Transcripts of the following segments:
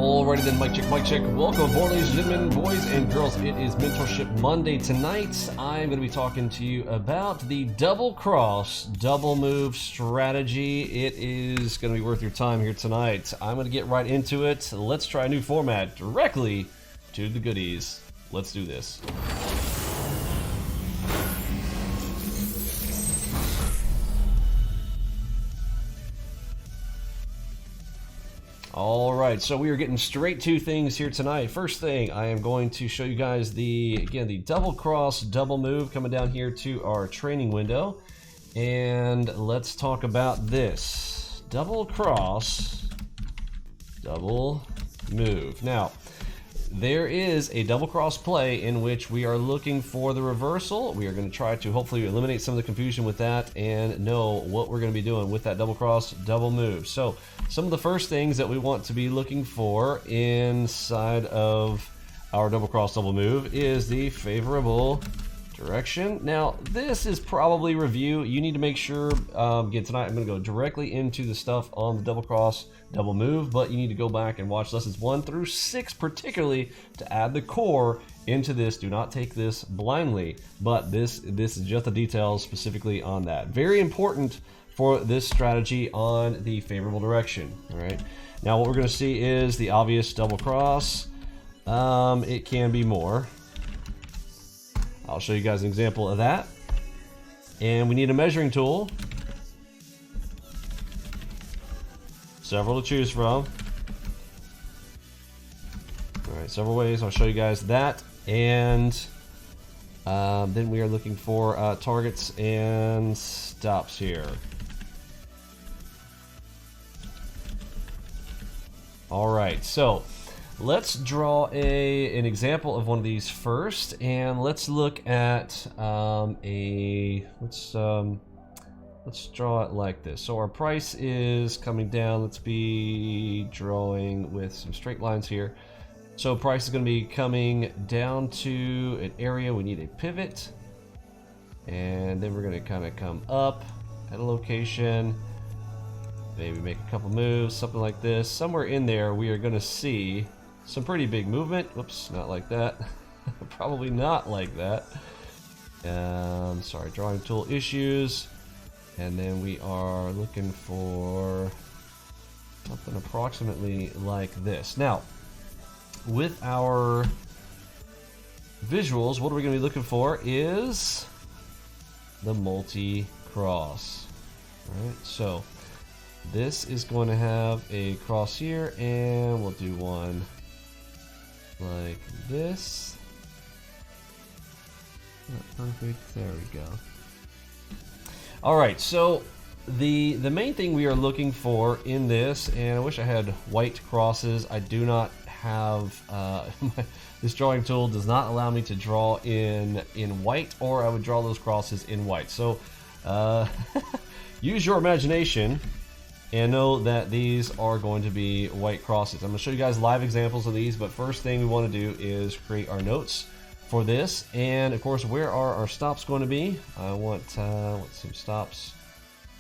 Alrighty then, mic check. Welcome aboard, ladies and gentlemen, boys and girls. It is Mentorship Monday tonight. I'm going to be talking to you about the double cross, double move strategy. It is going to be worth your time here tonight. I'm going to get right into it. Let's try a new format directly to the goodies. Let's do this. Alright, so we are getting straight to things here tonight. First thing, I am going to show you guys the double cross, double move coming down here to our training window. And let's talk about this. Double cross, double move. Now, there is a double cross play in which we are looking for the reversal. We are going to try to hopefully eliminate some of the confusion with that and know what we're going to be doing with that double cross, double move. So some of the first things that we want to be looking for inside of our double cross, double move is the favorable direction. Now, this is probably review. You need to make sure, again, tonight I'm going to go directly into the stuff on the double cross, double move, but you need to go back and watch lessons 1 through 6 particularly to add the core into this. Do not take this blindly, but this is just the details specifically on that. Very important for this strategy on the favorable direction. All right. Now what we're going to see is the obvious double cross. It can be more. I'll show you guys an example of that. And we need a measuring tool. Several to choose from. Alright, several ways. I'll show you guys that. And then we are looking for targets and stops here. Alright, so let's draw an example of one of these first, and let's look at let's draw it like this. So our price is coming down. Let's be drawing with some straight lines here. So price is going to be coming down to an area. We need a pivot, and then we're going to kind of come up at a location. Maybe make a couple moves, something like this. Somewhere in there, we are going to see some pretty big movement. Whoops, not like that. Probably not like that. Sorry, drawing tool issues. And then we are looking for something approximately like this. Now, with our visuals, what are we going to be looking for is the multi-cross. All right, so this is going to have a cross here, and we'll do one like this. Not perfect. There we go. All right, so the main thing we are looking for in this, and I wish I had white crosses. I do not have this drawing tool does not allow me to draw in white, or I would draw those crosses in white. So use your imagination and know that these are going to be white crosses. I'm going to show you guys live examples of these, but first thing we want to do is create our notes for this. And of course, where are our stops going to be? I want some stops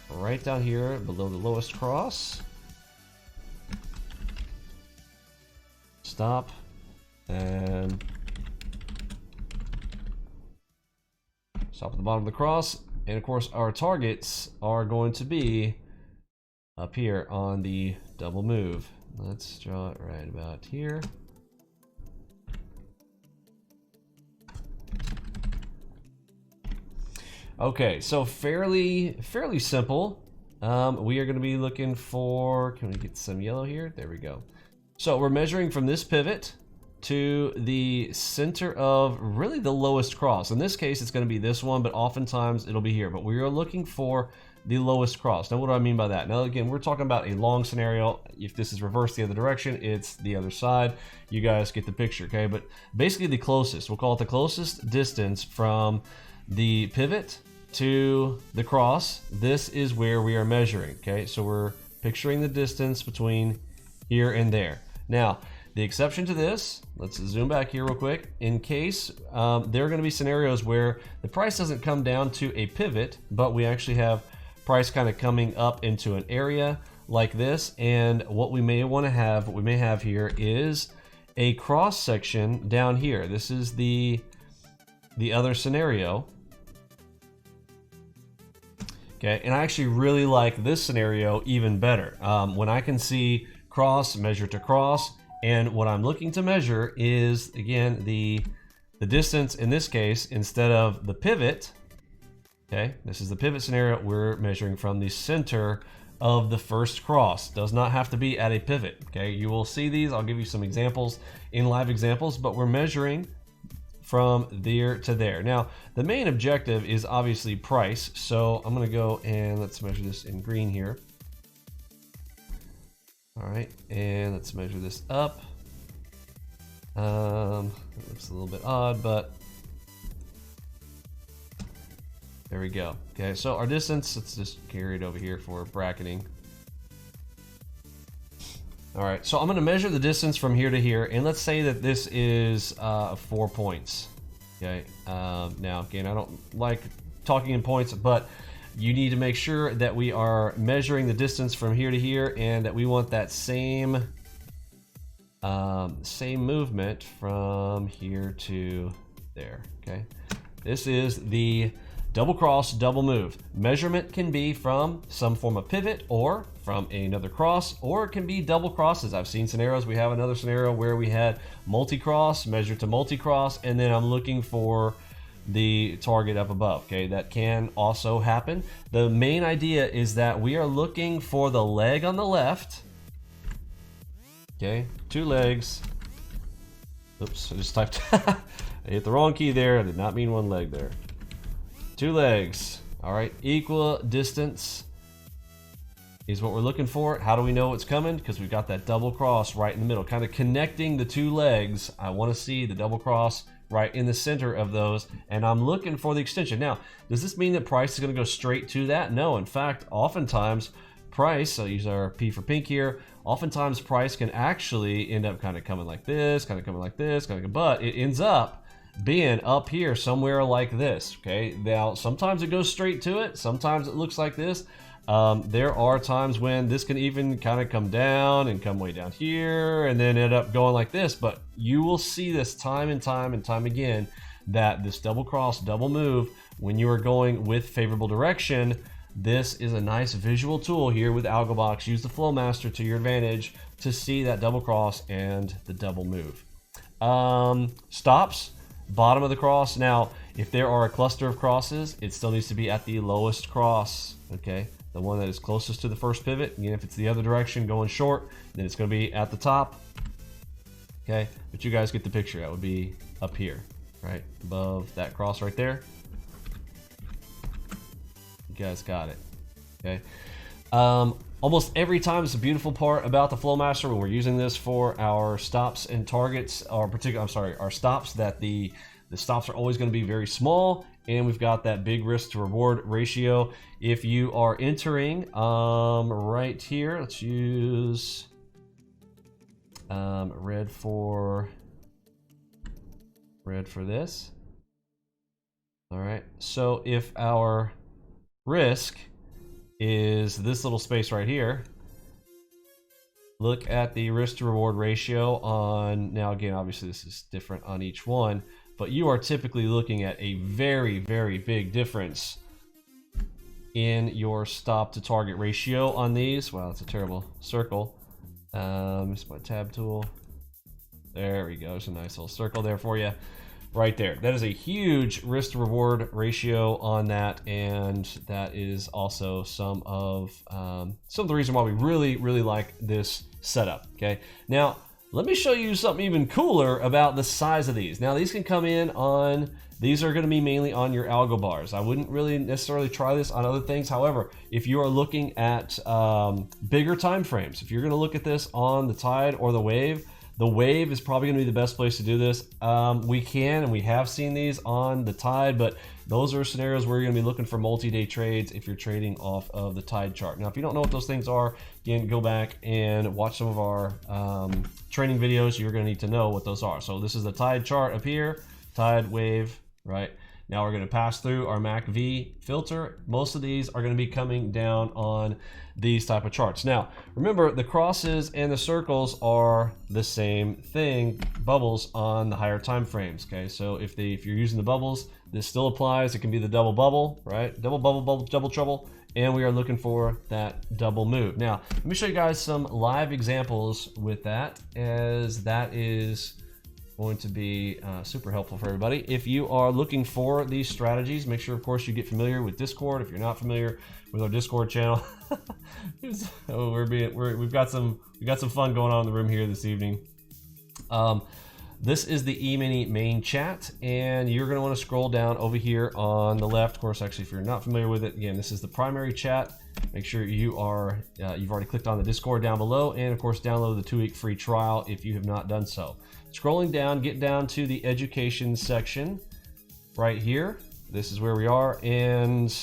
right down here below the lowest cross. Stop, and stop at the bottom of the cross. And of course, our targets are going to be up here on the double move. Let's draw it right about here. Okay, so fairly simple. We are going to be looking for, can we get some yellow here? There we go. So we're measuring from this pivot to the center of really the lowest cross. In this case, it's going to be this one, but oftentimes it'll be here. But we are looking for the lowest cross. Now, what do I mean by that? Now, again, we're talking about a long scenario. If this is reversed the other direction, it's the other side. You guys get the picture, okay? But basically the closest, we'll call it the closest distance from the pivot to the cross. This is where we are measuring, okay? So we're picturing the distance between here and there. Now, the exception to this, let's zoom back here real quick. In case there are going to be scenarios where the price doesn't come down to a pivot, but we actually have price kind of coming up into an area like this, and what we may want to have, what we may have here is a cross section down here. This is the other scenario. Okay, and I actually really like this scenario even better. When I can see cross, measure to cross, and what I'm looking to measure is, again, the distance in this case, instead of the pivot, okay, this is the pivot scenario, we're measuring from the center of the first cross. Does not have to be at a pivot, okay? You will see these, I'll give you some examples in live examples, but we're measuring from there to there. Now, the main objective is obviously price, so I'm gonna go and let's measure this in green here. All right, and let's measure this up. It looks a little bit odd, but there we go. Okay, so our distance, let's just carry it over here for bracketing. All right, so I'm gonna measure the distance from here to here, and let's say that this is 4 points. Okay, now again, I don't like talking in points, but you need to make sure that we are measuring the distance from here to here, and that we want that same movement from here to there. Okay, this is the double cross, double move. Measurement can be from some form of pivot or from another cross, or it can be double crosses. I've seen scenarios. We have another scenario where we had multi-cross, measure to multi-cross, and then I'm looking for the target up above. Okay, that can also happen. The main idea is that we are looking for the leg on the left. Okay, 2 legs. Oops, I just typed. I hit the wrong key there. I did not mean 1 leg there. 2 legs. All right, equal distance is what we're looking for. How do we know it's coming? Because we've got that double cross right in the middle, kind of connecting the 2 legs. I want to see the double cross right in the center of those, and I'm looking for the extension. Now, does this mean that price is going to go straight to that? No, in fact, oftentimes price, I'll use our P for pink here, oftentimes price can actually end up kind of coming like this, kind of coming like this, but it ends up being up here somewhere like this. Okay, now sometimes it goes straight to it, sometimes it looks like this. There are times when this can even kind of come down and come way down here and then end up going like this, but you will see this time and time again, that this double cross, double move, when you are going with favorable direction, this is a nice visual tool here with AlgoBox. Use the FLOWMASTER to your advantage to see that double cross and the double move. Stops, bottom of the cross. Now, if there are a cluster of crosses, it still needs to be at the lowest cross, okay? The one that is closest to the first pivot. Again, if it's the other direction going short, then it's gonna be at the top, okay? But you guys get the picture. That would be up here, right? Above that cross right there. You guys got it, okay? Almost every time, it's a beautiful part about the FLOWMASTER when we're using this for our stops and targets, or our stops, that the stops are always going to be very small, and we've got that big risk to reward ratio. If you are entering right here, let's use red for this. All right, so if our risk is this little space right here, look at the risk to reward ratio on, now again, obviously this is different on each one, but you are typically looking at a very, very big difference in your stop to target ratio on these. Wow, that's a terrible circle. It's my tab tool. There we go, there's a nice little circle there for you. Right there. That is a huge risk to reward ratio on that, and that is also some of the reason why we really, really like this setup. Okay, now let me show you something even cooler about the size of these. Now these can come in on, these are going to be mainly on your algo bars. I wouldn't really necessarily try this on other things. However, if you are looking at bigger time frames, if you're going to look at this on the tide or the wave is probably going to be the best place to do this. We can, and we have seen these on the tide, but those are scenarios where you're going to be looking for multi-day trades if you're trading off of the tide chart. Now, if you don't know what those things are, again, go back and watch some of our training videos. You're going to need to know what those are. So this is the tide chart up here, tide, wave, right? Now we're going to pass through our MACV filter. Most of these are going to be coming down on these type of charts. Now, remember, the crosses and the circles are the same thing, bubbles on the higher time frames. Okay, so if you're using the bubbles, this still applies. It can be the double bubble, right? Double bubble, double trouble. And we are looking for that double move. Now, let me show you guys some live examples with that, as that is going to be super helpful for everybody. If you are looking for these strategies, make sure, of course, you get familiar with Discord. If you're not familiar with our Discord channel, we've got some fun going on in the room here this evening. This is the Emini main chat, and you're going to want to scroll down over here on the left. Of course, actually, if you're not familiar with it, again, this is the primary chat. Make sure you are you've already clicked on the Discord down below, and of course, download the 2-week free trial if you have not done so. Scrolling down, get down to the education section right here. This is where we are, and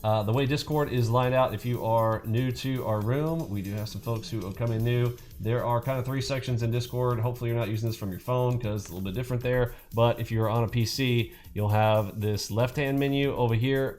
the way Discord is lined out, if you are new to our room, we do have some folks who come in new. There are kind of 3 sections in Discord. Hopefully you're not using this from your phone because it's a little bit different there. But if you're on a PC, you'll have this left-hand menu over here.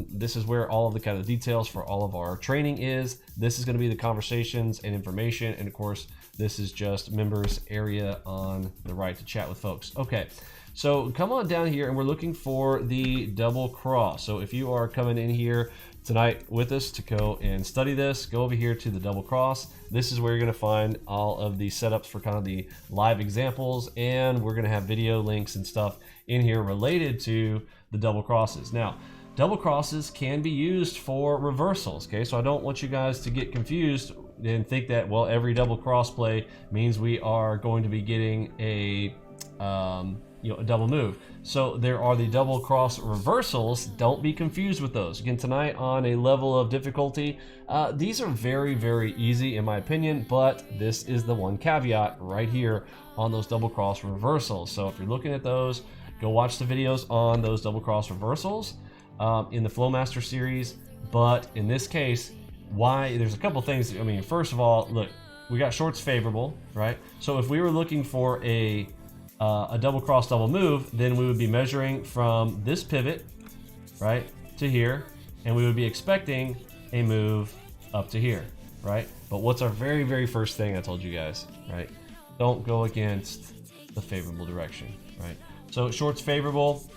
This is where all of the kind of details for all of our training is. This is going to be the conversations and information. And of course, this is just members area on the right to chat with folks. Okay. So come on down here, and we're looking for the double cross. So if you are coming in here tonight with us to go and study this, go over here to the double cross. This is where you're going to find all of the setups for kind of the live examples, and we're going to have video links and stuff in here related to the double crosses. Now, double crosses can be used for reversals, okay? So I don't want you guys to get confused and think that, well, every double cross play means we are going to be getting a a double move. So there are the double cross reversals. Don't be confused with those. Again, tonight on a level of difficulty, these are very, very easy in my opinion, but this is the one caveat right here on those double cross reversals. So if you're looking at those, go watch the videos on those double cross reversals in the FLOWMASTER series. But in this case, why? There's a couple things. I mean, first of all, look, we got shorts favorable, right? So if we were looking for a double cross double move, then we would be measuring from this pivot right to here, and we would be expecting a move up to here, right? But what's our very, very first thing I told you guys, right? Don't go against the favorable direction, right? So short's favorable,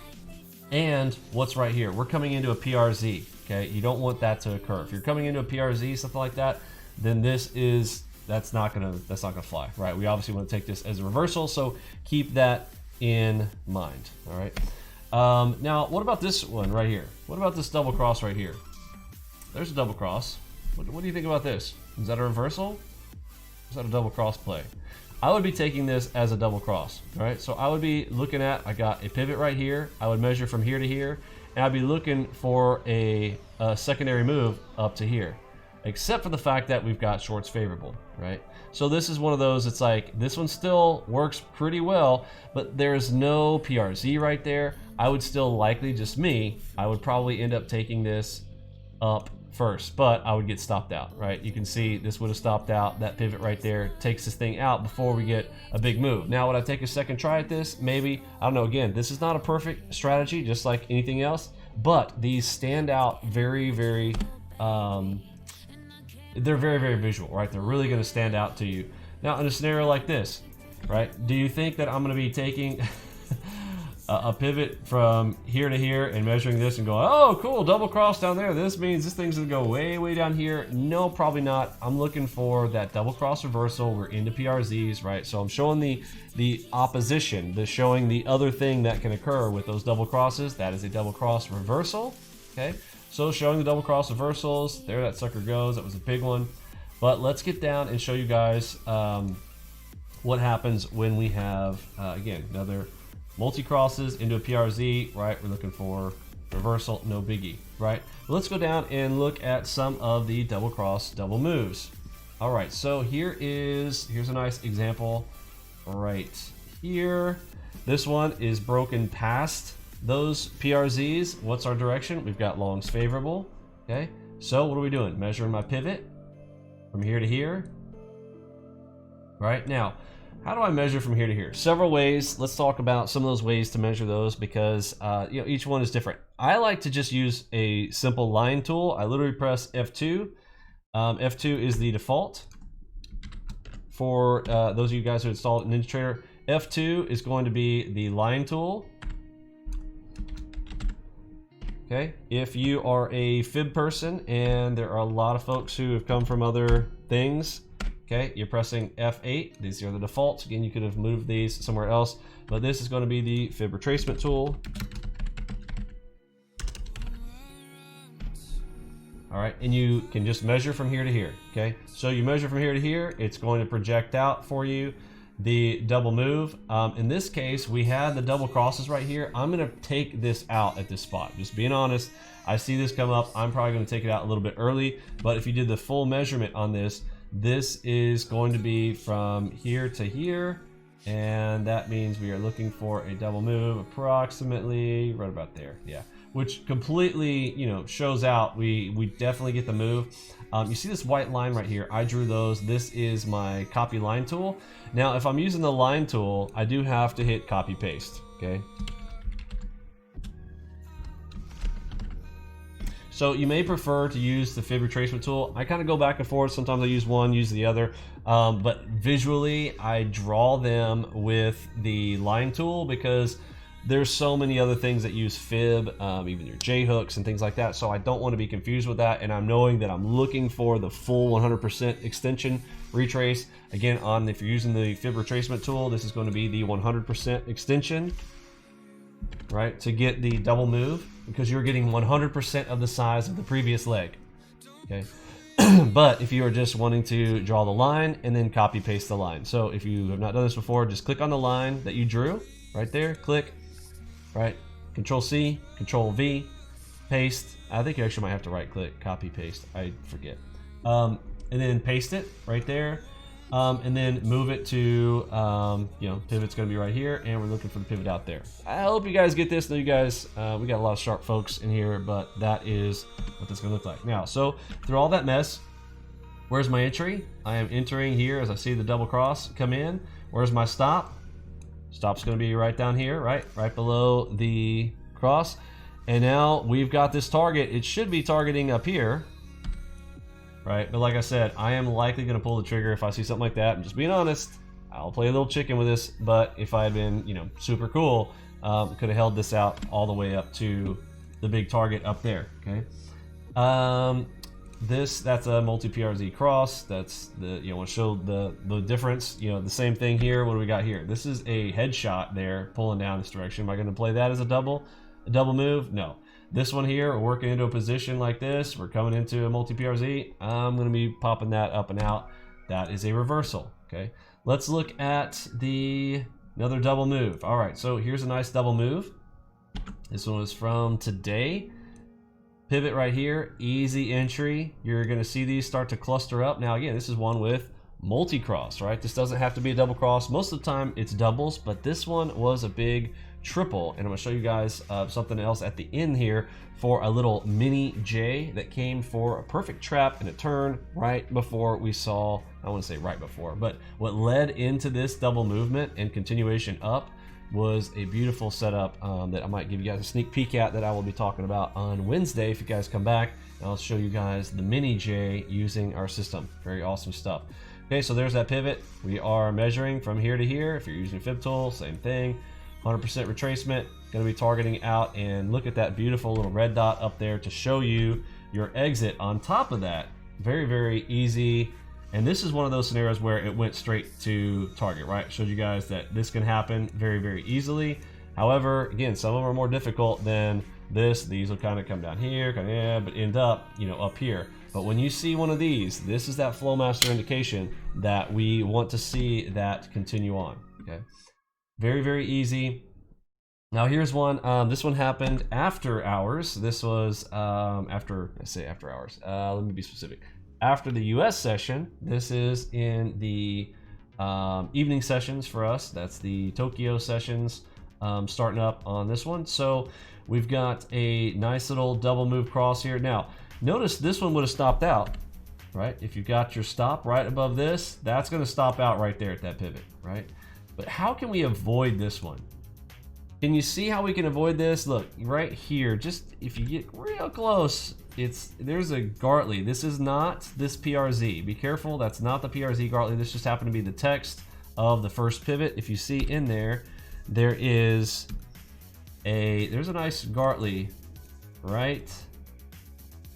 and what's right here? We're coming into a PRZ, okay? You don't want that to occur. If you're coming into a PRZ, something like that, then that's not gonna fly, right? We obviously want to take this as a reversal, so keep that in mind. All right. Now, what about this one right here? What about this double cross right here? There's a double cross. What do you think about this? Is that a reversal? Is that a double cross play? I would be taking this as a double cross, right? So I would be looking at, I got a pivot right here. I would measure from here to here, and I'd be looking for a secondary move up to here, except for the fact that we've got shorts favorable, right? So this is one of those, it's like, this one still works pretty well, but there's no PRZ right there. I would still likely, just me, I would probably end up taking this up first, but I would get stopped out, right? You can see this would have stopped out. That pivot right there takes this thing out before we get a big move. Now, would I take a second try at this? Maybe. I don't know. Again, this is not a perfect strategy, just like anything else, but these stand out very, very, they're very, very visual, right? They're really going to stand out to you. Now, in a scenario like this, right, do you think that I'm going to be taking a pivot from here to here and measuring this and going, oh, cool, double cross down there, this means this thing's going to go way, way down here? No, probably not. I'm looking for that double cross reversal. We're into PRZs, right? So I'm showing the opposition, showing the other thing that can occur with those double crosses. That is a double cross reversal, okay? So showing the double cross reversals, there that sucker goes. That was a big one. But let's get down and show you guys what happens when we have, again, another multi-crosses into a PRZ, right? We're looking for reversal, no biggie, right? But let's go down and look at some of the double cross double moves. All right, so here's a nice example right here. This one is broken past those PRZs. What's our direction? We've got longs favorable, okay? So what are we doing? Measuring my pivot from here to here. Right now, how do I measure from here to here? Several ways. Let's talk about some of those ways to measure those because you know, each one is different. I like to just use a simple line tool. I literally press F2. F2 is the default for those of you guys who installed NinjaTrader. F2 is going to be the line tool. Okay, if you are a fib person, and there are a lot of folks who have come from other things, okay, you're pressing F8. These are the defaults. Again, you could have moved these somewhere else, but this is going to be the fib retracement tool. All right, and you can just measure from here to here, okay? So you measure from here to here, it's going to project out for you the double move. In this case, we had the double crosses right here. I'm gonna take this out at this spot. Just being honest, I see this come up. I'm probably gonna take it out a little bit early, but if you did the full measurement on this, this is going to be from here to here, and that means we are looking for a double move approximately right about there, yeah. Which completely, you know, shows out we definitely get the move. You see this white line right here? I drew those. This is my copy line tool. Now, if I'm using the line tool, I do have to hit copy paste, okay? So you may prefer to use the fib retracement tool. I kind of go back and forth. Sometimes I use one, use the other. But visually, I draw them with the line tool because there's so many other things that use fib, even your J hooks and things like that. So I don't want to be confused with that. And I'm knowing that I'm looking for the full 100% extension retrace. Again, if you're using the fib retracement tool, this is going to be the 100% extension, right? To get the double move, because you're getting 100% of the size of the previous leg, okay? But if you are just wanting to draw the line and then copy paste the line. So if you have not done this before, just click on the line that you drew right there, click, right? Control C, Control V, paste. I think you actually might have to right click, copy paste. I forget. And then paste it right there. And then move it to, you know, pivot's gonna be right here, and we're looking for the pivot out there. I hope you guys get this. I know you guys, we got a lot of sharp folks in here, but that is what this gonna look like. Now, so through all that mess, where's my entry? I am entering here as I see the double cross come in. Where's my stop? Stop's gonna be right down here, right below the cross. And now we've got this target. It should be targeting up here, right? But like I said, I am likely gonna pull the trigger if I see something like that. I'm just being honest. I'll play a little chicken with this, but if I had been, you know, super cool, could have held this out all the way up to the big target up there, okay? That's a multi-PRZ cross. That's the, you know, want to show the difference. You know, the same thing here. What do we got here? This is a headshot there, pulling down this direction. Am I going to play that as a double move? No. This one here, we're working into a position like this. We're coming into a multi-PRZ. I'm going to be popping that up and out. That is a reversal, okay? Let's look at another double move. All right, so here's a nice double move. This one was from today. Pivot right here, easy entry. You're gonna see these start to cluster up. Now again, this is one with multi-cross, right? This doesn't have to be a double cross. Most of the time it's doubles, but this one was a big triple. And I'm gonna show you guys something else at the end here for a little mini J that came for a perfect trap and a turn right before we saw, I wouldn't say right before, but what led into this double movement and continuation up was a beautiful setup that I might give you guys a sneak peek at, that I will be talking about on Wednesday if you guys come back. And I'll show you guys the mini J using our system. Very awesome stuff. Okay, so there's that pivot. We are measuring from here to here. If you're using a fib tool, same thing. 100% retracement, gonna be targeting out, and look at that beautiful little red dot up there to show you your exit on top of that. Very, very easy. And this is one of those scenarios where it went straight to target, right? Showed you guys that this can happen very, very easily. However, again, some of them are more difficult than this. These will kind of come down here, kind of, yeah, but end up, you know, up here. But when you see one of these, this is that FLOWMASTER indication that we want to see that continue on, okay? Very, very easy. Now here's one. This one happened after hours. This was after, I say after hours. Let me be specific. After the US session. This is in the evening sessions for us. That's the Tokyo sessions starting up on this one. So we've got a nice little double move cross here. Now, notice this one would have stopped out, right? If you've got your stop right above this, that's going to stop out right there at that pivot, right? But how can we avoid this one? Can you see how we can avoid this? Look, right here, just if you get real close, there's a Gartley. This is not this PRZ. Be careful, that's not the PRZ Gartley. This just happened to be the text of the first pivot. If you see in there, there's a nice Gartley right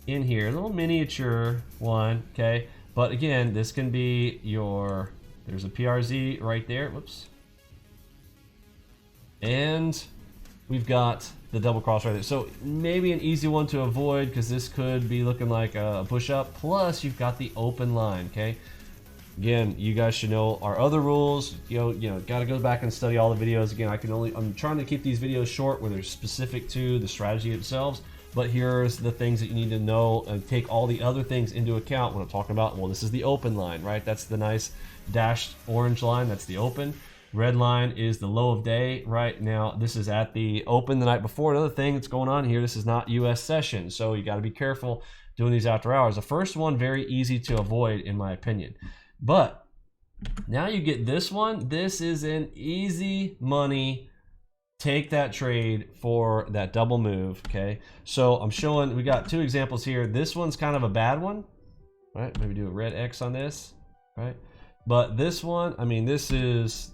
in here, a little miniature one, okay? But again, this can be there's a PRZ right there, whoops. And we've got the double cross right there. So maybe an easy one to avoid because this could be looking like a push up. Plus you've got the open line, okay? Again, you guys should know our other rules. You know, gotta go back and study all the videos. Again, I'm trying to keep these videos short where they're specific to the strategy itself. But here's the things that you need to know and take all the other things into account when I'm talking about, well, this is the open line, right? That's the nice dashed orange line, that's the open. Red line is the low of day. Right now, this is at the open the night before. Another thing that's going on here, this is not US session, so you got to be careful doing these after hours. The first one, very easy to avoid in my opinion. But now you get this one. This is an easy money. Take that trade for that double move, okay? So I'm showing, we got two examples here. This one's kind of a bad one, right? Maybe do a red X on this, right? But this one, I mean, this is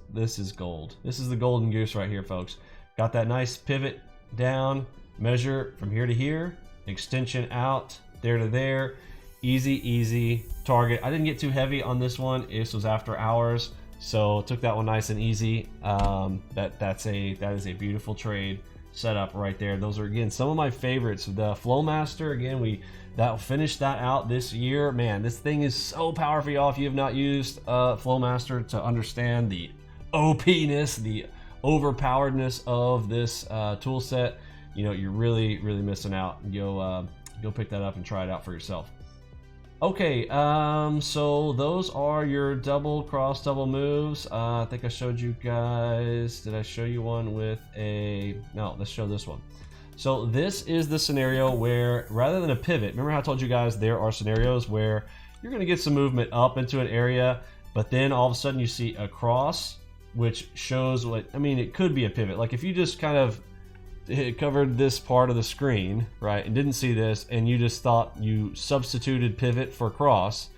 gold. This is the golden goose right here, folks. Got that nice pivot down, measure from here to here, extension out, there to there. Easy target. I didn't get too heavy on this one. This was after hours, so took that one nice and easy. That is a beautiful trade setup right there. Those are, again, some of my favorites. The FLOWMASTER, again, that'll finish that out this year. Man, this thing is so powerful, y'all. If you have not used FLOWMASTER to understand the OP-ness, the overpoweredness of this tool set, you know, you're really missing out. Go pick that up and try it out for yourself. Okay, so those are your double cross, double moves. I think I showed you guys, did I show you one with no, let's show this one. So this is the scenario where, rather than a pivot, remember how I told you guys there are scenarios where you're gonna get some movement up into an area, but then all of a sudden you see a cross, which shows what, I mean, it could be a pivot. Like if you just kind of covered this part of the screen, right, and didn't see this, and you just thought you substituted pivot for cross,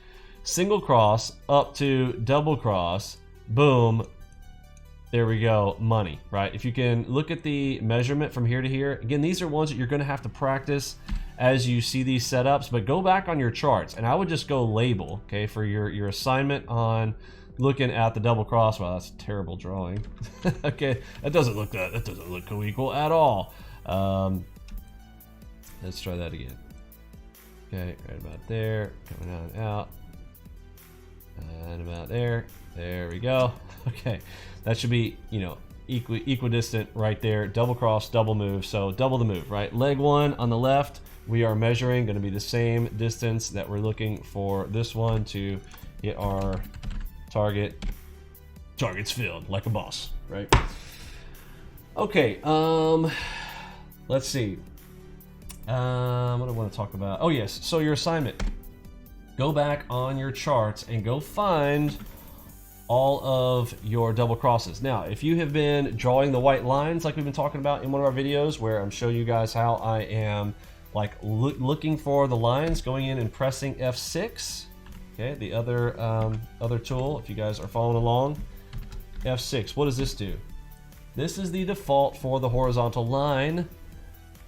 single cross up to double cross, boom, there we go, money, right? If you can look at the measurement from here to here, again, these are ones that you're gonna have to practice as you see these setups, but go back on your charts, and I would just go label, okay, for your assignment on looking at the double cross. Wow, that's a terrible drawing. Okay, that doesn't look co-equal at all. Let's try that again. Okay, right about there, coming on out, and about there. There we go. Okay, that should be, you know, equidistant right there. Double cross, double move. So double the move, right? Leg one on the left, we are measuring, going to be the same distance that we're looking for this one to get our targets filled like a boss, right? Okay, let's see. What do I want to talk about? Oh yes, so your assignment. Go back on your charts and go find all of your double crosses. Now, if you have been drawing the white lines like we've been talking about in one of our videos where I'm showing you guys how I am like looking for the lines, going in and pressing F6. Okay, the other tool, if you guys are following along, F6, what does this do? This is the default for the horizontal line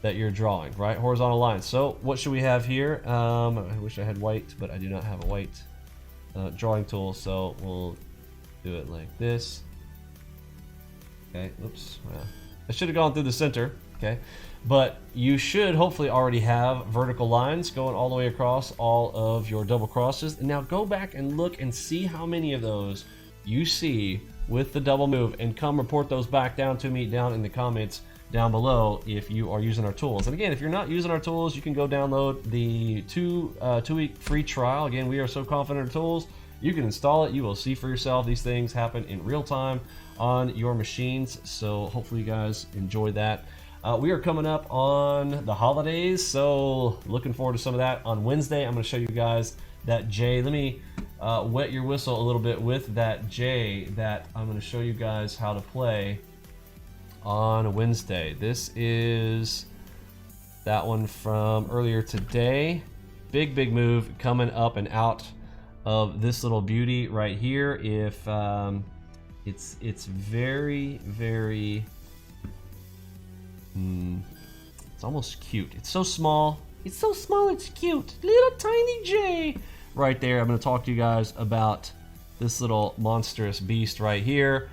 that you're drawing, right? Horizontal line. So what should we have here? I wish I had white, but I do not have a white drawing tool, so we'll do it like this. Okay, oops, well, I should have gone through the center, okay? But you should hopefully already have vertical lines going all the way across all of your double crosses. And now go back and look and see how many of those you see with the double move, and come report those back down to me down in the comments down below if you are using our tools. And again, if you're not using our tools, you can go download the two-week free trial. Again, we are so confident in our tools. You can install it. You will see for yourself. These things happen in real time on your machines. So hopefully you guys enjoyed that. We are coming up on the holidays, so looking forward to some of that. On Wednesday, I'm going to show you guys that J. Let me wet your whistle a little bit with that J that I'm going to show you guys how to play on Wednesday. This is that one from earlier today. Big move coming up and out of this little beauty right here. If it's very it's almost cute. It's so small. It's so small, it's cute. Little tiny J right there. I'm going to talk to you guys about this little monstrous beast right here.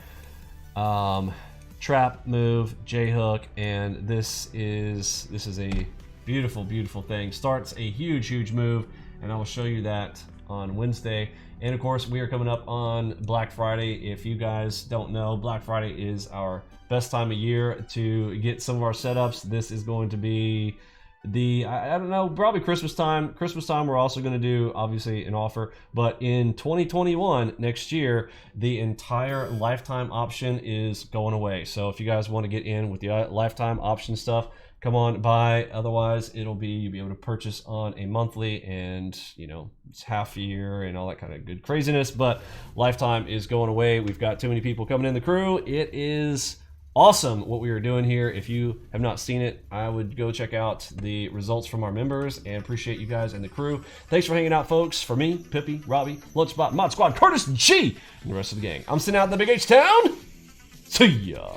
Trap move, J hook, and this is a beautiful thing. Starts a huge move, and I will show you that on Wednesday. And of course, we are coming up on Black Friday. If you guys don't know, Black Friday is our best time of year to get some of our setups. This is going to be the, I don't know, probably Christmas time. Christmas time, we're also going to do, obviously, an offer. But in 2021, next year, the entire lifetime option is going away. So if you guys want to get in with the lifetime option stuff, come on by. Otherwise, you'll be able to purchase on a monthly, and you know, it's half a year and all that kind of good craziness. But lifetime is going away. We've got too many people coming in the crew. It is awesome what we are doing here. If you have not seen it, I would go check out the results from our members, and appreciate you guys and the crew. Thanks for hanging out, folks. For me, Pippi, Robbie, Lunchbot, Mod Squad, Curtis G, and the rest of the gang, I'm sitting out in the Big H Town. See ya.